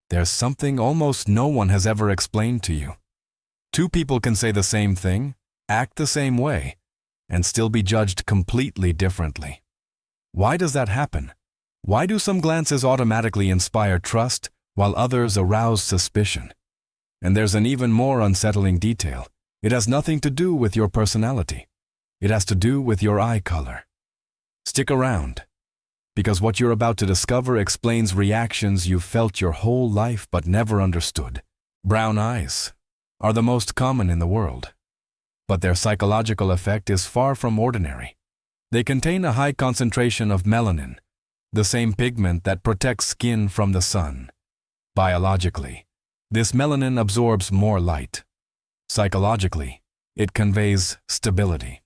there's something almost no one has ever explained to you. Two people can say the same thing, act the same way, and still be judged completely differently. Why does that happen? Why do some glances automatically inspire trust while others arouse suspicion? And there's an even more unsettling detail. It has nothing to do with your personality. It has to do with your eye color. Stick around, because what you're about to discover explains reactions you've felt your whole life but never understood. Brown eyes are the most common in the world, but their psychological effect is far from ordinary. They contain a high concentration of melanin, the same pigment that protects skin from the sun. Biologically, this melanin absorbs more light. Psychologically, it conveys stability.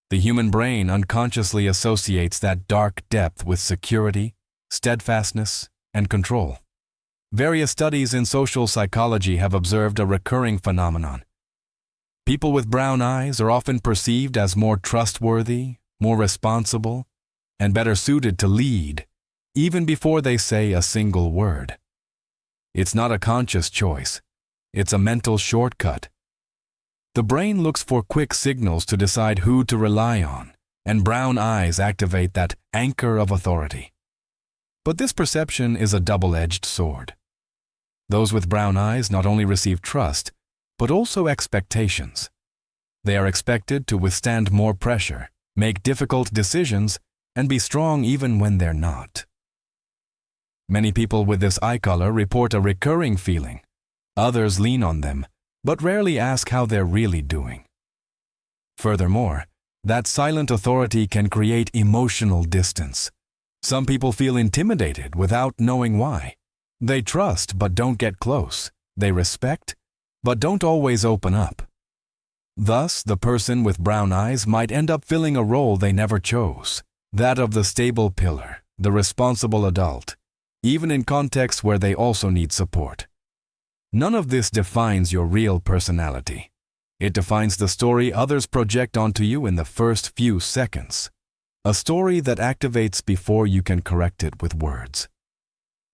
The human brain unconsciously associates that dark depth with security, steadfastness, and control. Various studies in social psychology have observed a recurring phenomenon. People with brown eyes are often perceived as more trustworthy, more responsible, and better suited to lead, even before they say a single word. It's not a conscious choice. It's a mental shortcut. The brain looks for quick signals to decide who to rely on, and brown eyes activate that anchor of authority. But this perception is a double-edged sword. Those with brown eyes not only receive trust, but also expectations. They are expected to withstand more pressure, make difficult decisions, and be strong even when they're not. Many people with this eye color report a recurring feeling. Others lean on them, but rarely ask how they're really doing. Furthermore, that silent authority can create emotional distance. Some people feel intimidated without knowing why. They trust but don't get close. They respect but don't always open up. Thus, the person with brown eyes might end up filling a role they never chose, that of the stable pillar, the responsible adult, even in contexts where they also need support. None of this defines your real personality. It defines the story others project onto you in the first few seconds, a story that activates before you can correct it with words.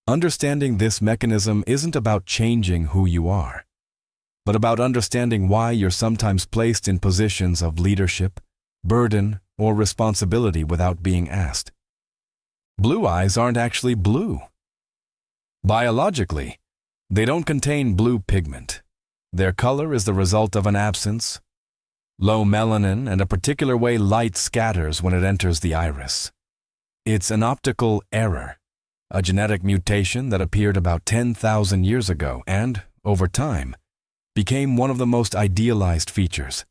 Understanding this mechanism isn't about changing who you are, but about understanding why you're sometimes placed in positions of leadership, burden, or responsibility without being asked. Blue eyes aren't actually blue. Biologically, they don't contain blue pigment. Their color is the result of an absence, low melanin, and a particular way light scatters when it enters the iris. It's an optical error, a genetic mutation that appeared about 10,000 years ago and, over time, became one of the most idealized features.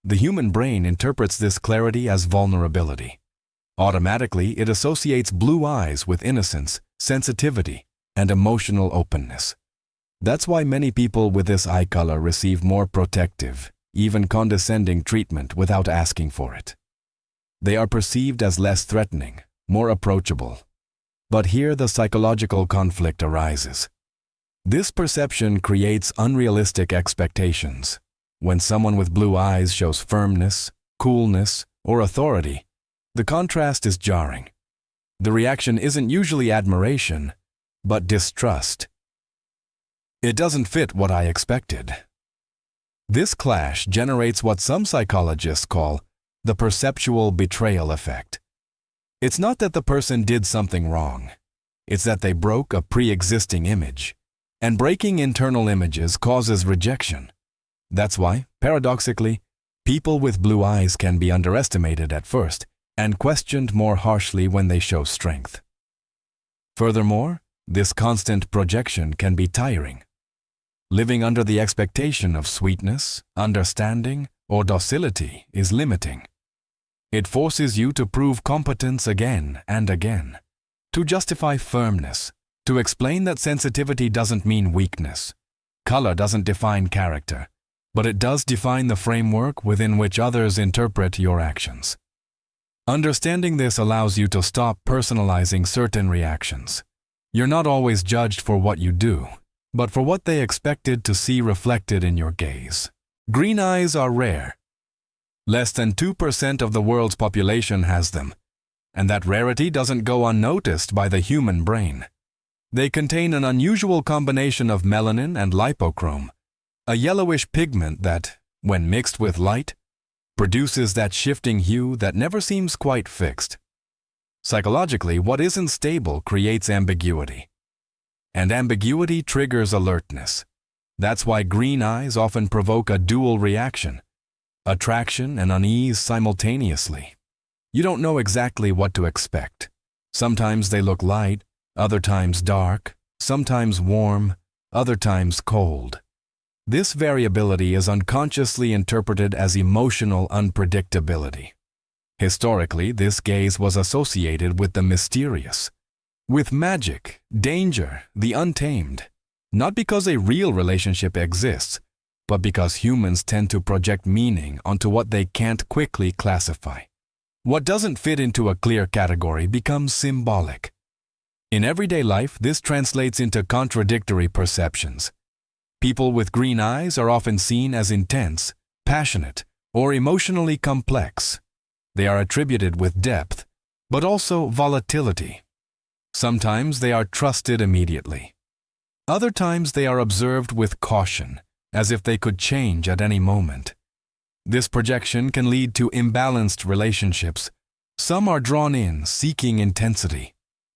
The human brain interprets this clarity as vulnerability. Automatically, it associates blue eyes with innocence, sensitivity, and emotional openness. That's why many people with this eye color receive more protective, even condescending treatment without asking for it. They are perceived as less threatening, more approachable. But here the psychological conflict arises. This perception creates unrealistic expectations. When someone with blue eyes shows firmness, coolness, or authority, the contrast is jarring. The reaction isn't usually admiration, but distrust. It doesn't fit what I expected. This clash generates what some psychologists call the perceptual betrayal effect. It's not that the person did something wrong. It's that they broke a pre-existing image. And breaking internal images causes rejection. That's why, paradoxically, people with blue eyes can be underestimated at first and questioned more harshly when they show strength. Furthermore, this constant projection can be tiring. Living under the expectation of sweetness, understanding, or docility is limiting. It forces you to prove competence again and again, to justify firmness, to explain that sensitivity doesn't mean weakness. Color doesn't define character, but it does define the framework within which others interpret your actions. Understanding this allows you to stop personalizing certain reactions. You're not always judged for what you do, but for what they expected to see reflected in your gaze. Green eyes are rare. Less than 2% of the world's population has them, and that rarity doesn't go unnoticed by the human brain. They contain an unusual combination of melanin and lipochrome, a yellowish pigment that, when mixed with light, produces that shifting hue that never seems quite fixed. Psychologically, what isn't stable creates ambiguity. And ambiguity triggers alertness. That's why green eyes often provoke a dual reaction, attraction and unease simultaneously. You don't know exactly what to expect. Sometimes they look light, other times dark, sometimes warm, other times cold. This variability is unconsciously interpreted as emotional unpredictability. Historically, this gaze was associated with the mysterious, with magic, danger, the untamed, not because a real relationship exists, but because humans tend to project meaning onto what they can't quickly classify. What doesn't fit into a clear category becomes symbolic. In everyday life, this translates into contradictory perceptions. People with green eyes are often seen as intense, passionate, or emotionally complex. They are attributed with depth, but also volatility. Sometimes they are trusted immediately. Other times they are observed with caution, as if they could change at any moment. This projection can lead to imbalanced relationships. Some are drawn in, seeking intensity.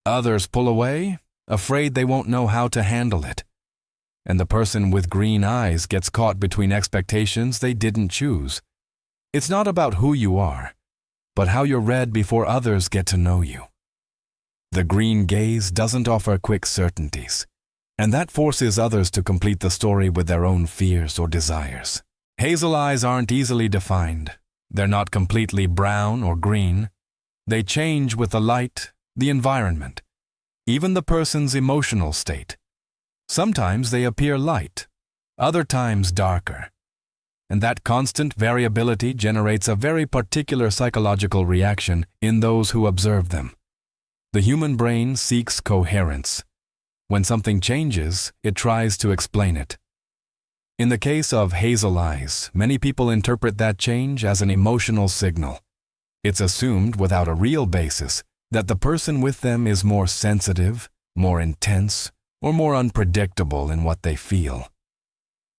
Others pull away, afraid they won't know how to handle it. And the person with green eyes gets caught between expectations they didn't choose. It's not about who you are, but how you're read before others get to know you. The green gaze doesn't offer quick certainties, and that forces others to complete the story with their own fears or desires. Hazel eyes aren't easily defined. They're not completely brown or green. They change with the light, the environment, even the person's emotional state. Sometimes they appear light, other times darker. And that constant variability generates a very particular psychological reaction in those who observe them. The human brain seeks coherence. When something changes, it tries to explain it. In the case of hazel eyes, many people interpret that change as an emotional signal. It's assumed without a real basis that the person with them is more sensitive, more intense, or more unpredictable in what they feel.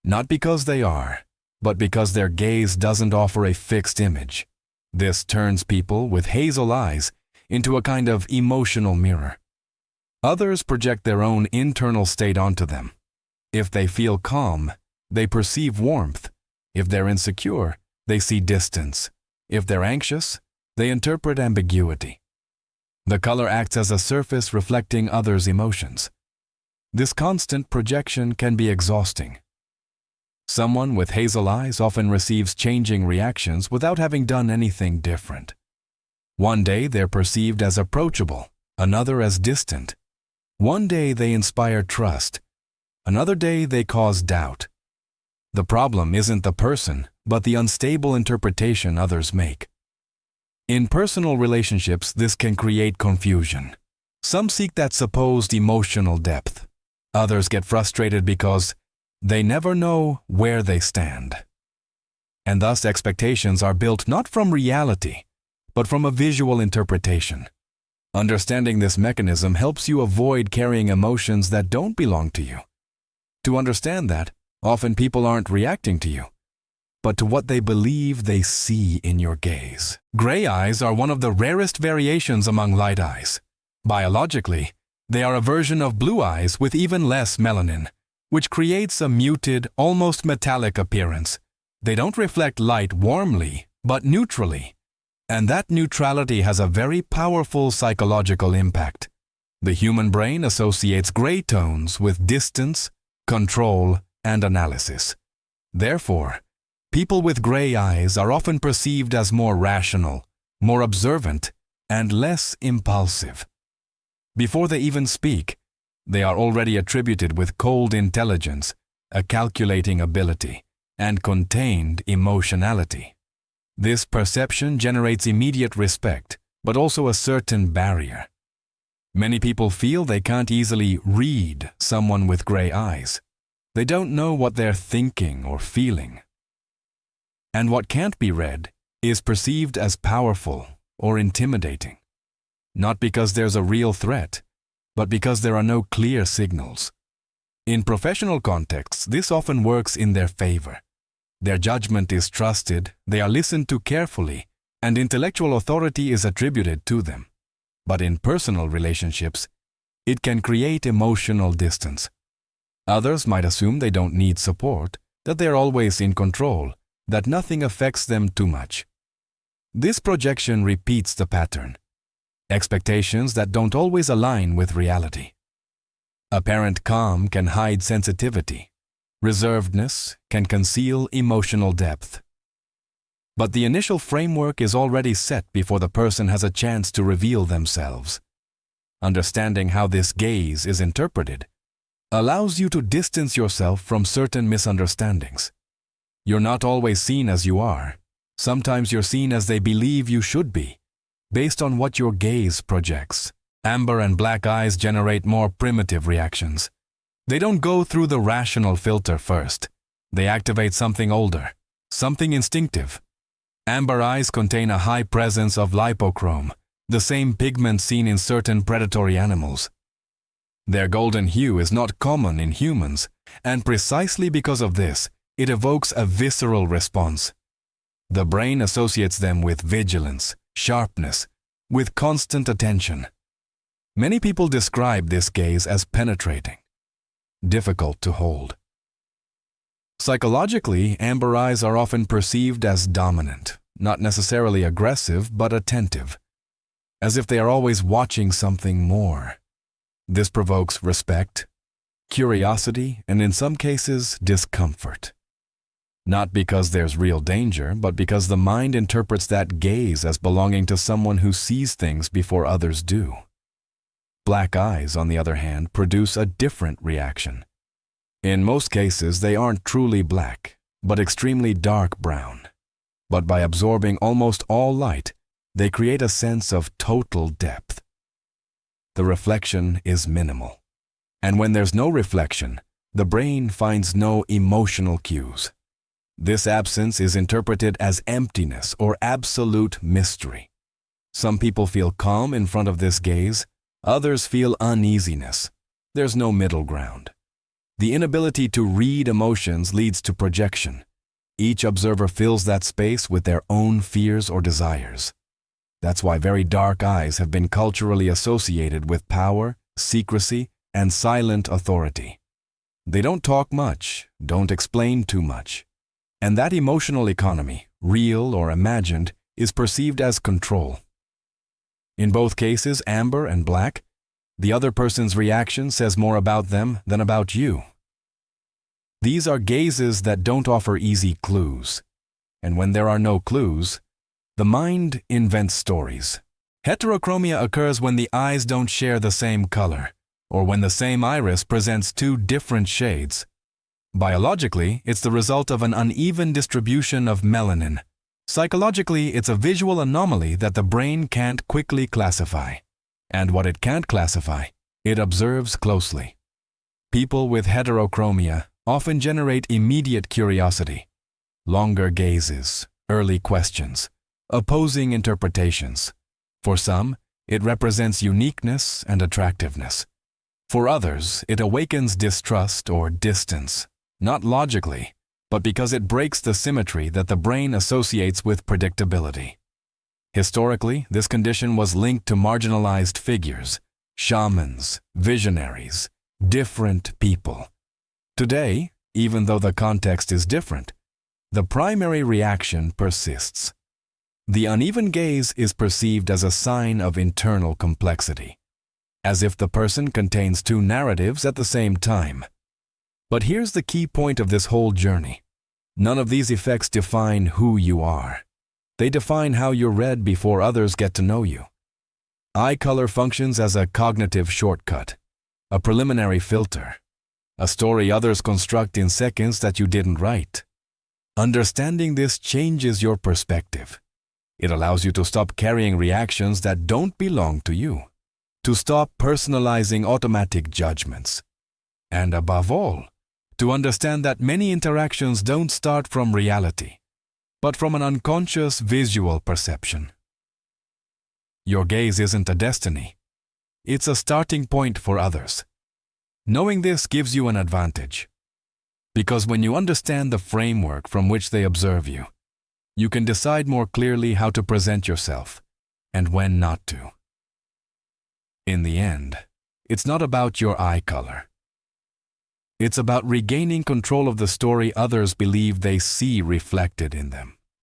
Not because they are, but because their gaze doesn't offer a fixed image. This turns people with hazel eyes into a kind of emotional mirror. Others project their own internal state onto them. If they feel calm, they perceive warmth. If they're insecure, they see distance. If they're anxious, they interpret ambiguity. The color acts as a surface reflecting others' emotions. This constant projection can be exhausting. Someone with hazel eyes often receives changing reactions without having done anything different. One day they're perceived as approachable, another as distant. One day they inspire trust, another day they cause doubt. The problem isn't the person, but the unstable interpretation others make. In personal relationships, this can create confusion. Some seek that supposed emotional depth. Others get frustrated because they never know where they stand. And thus expectations are built not from reality, but from a visual interpretation. Understanding this mechanism helps you avoid carrying emotions that don't belong to you. To understand that, often people aren't reacting to you, but to what they believe they see in your gaze. Gray eyes are one of the rarest variations among light eyes. Biologically, they are a version of blue eyes with even less melanin, which creates a muted, almost metallic appearance. They don't reflect light warmly, but neutrally. And that neutrality has a very powerful psychological impact. The human brain associates gray tones with distance, control, and analysis. Therefore, people with gray eyes are often perceived as more rational, more observant, and less impulsive. Before they even speak, they are already attributed with cold intelligence, a calculating ability, and contained emotionality. This perception generates immediate respect, but also a certain barrier. Many people feel they can't easily read someone with gray eyes. They don't know what they're thinking or feeling. And what can't be read is perceived as powerful or intimidating. Not because there's a real threat, but because there are no clear signals. In professional contexts, this often works in their favor. Their judgment is trusted, they are listened to carefully, and intellectual authority is attributed to them. But in personal relationships, it can create emotional distance. Others might assume they don't need support, that they are always in control, that nothing affects them too much. This projection repeats the pattern. Expectations that don't always align with reality. Apparent calm can hide sensitivity. Reservedness can conceal emotional depth. But the initial framework is already set before the person has a chance to reveal themselves. Understanding how this gaze is interpreted allows you to distance yourself from certain misunderstandings. You're not always seen as you are. Sometimes you're seen as they believe you should be, based on what your gaze projects. Amber and black eyes generate more primitive reactions. They don't go through the rational filter first. They activate something older, something instinctive. Amber eyes contain a high presence of lipochrome, the same pigment seen in certain predatory animals. Their golden hue is not common in humans, and precisely because of this, it evokes a visceral response. The brain associates them with vigilance, sharpness, with constant attention. Many people describe this gaze as penetrating, difficult to hold. Psychologically, amber eyes are often perceived as dominant, not necessarily aggressive, but attentive, as if they are always watching something more. This provokes respect, curiosity, and in some cases, discomfort. Not because there's real danger, but because the mind interprets that gaze as belonging to someone who sees things before others do. Black eyes, on the other hand, produce a different reaction. In most cases, they aren't truly black, but extremely dark brown. But by absorbing almost all light, they create a sense of total depth. The reflection is minimal. And when there's no reflection, the brain finds no emotional cues. This absence is interpreted as emptiness or absolute mystery. Some people feel calm in front of this gaze, others feel uneasiness. There's no middle ground. The inability to read emotions leads to projection. Each observer fills that space with their own fears or desires. That's why very dark eyes have been culturally associated with power, secrecy, and silent authority. They don't talk much, don't explain too much. And that emotional economy, real or imagined, is perceived as control. In both cases, amber and black, the other person's reaction says more about them than about you. These are gazes that don't offer easy clues. And when there are no clues, the mind invents stories. Heterochromia occurs when the eyes don't share the same color, or when the same iris presents two different shades. Biologically, it's the result of an uneven distribution of melanin. Psychologically, it's a visual anomaly that the brain can't quickly classify. And what it can't classify, it observes closely. People with heterochromia often generate immediate curiosity, longer gazes, early questions, opposing interpretations. For some, it represents uniqueness and attractiveness. For others, it awakens distrust or distance, not logically, but because it breaks the symmetry that the brain associates with predictability. Historically, this condition was linked to marginalized figures, shamans, visionaries, different people. Today, even though the context is different, the primary reaction persists. The uneven gaze is perceived as a sign of internal complexity, as if the person contains two narratives at the same time. But here's the key point of this whole journey. None of these effects define who you are. They define how you're read before others get to know you. Eye color functions as a cognitive shortcut, a preliminary filter, a story others construct in seconds that you didn't write. Understanding this changes your perspective. It allows you to stop carrying reactions that don't belong to you, to stop personalizing automatic judgments, and above all, to understand that many interactions don't start from reality, but from an unconscious visual perception. Your gaze isn't a destiny. It's a starting point for others. Knowing this gives you an advantage. Because when you understand the framework from which they observe you, you can decide more clearly how to present yourself and when not to. In the end, it's not about your eye color. It's about regaining control of the story others believe they see reflected in them.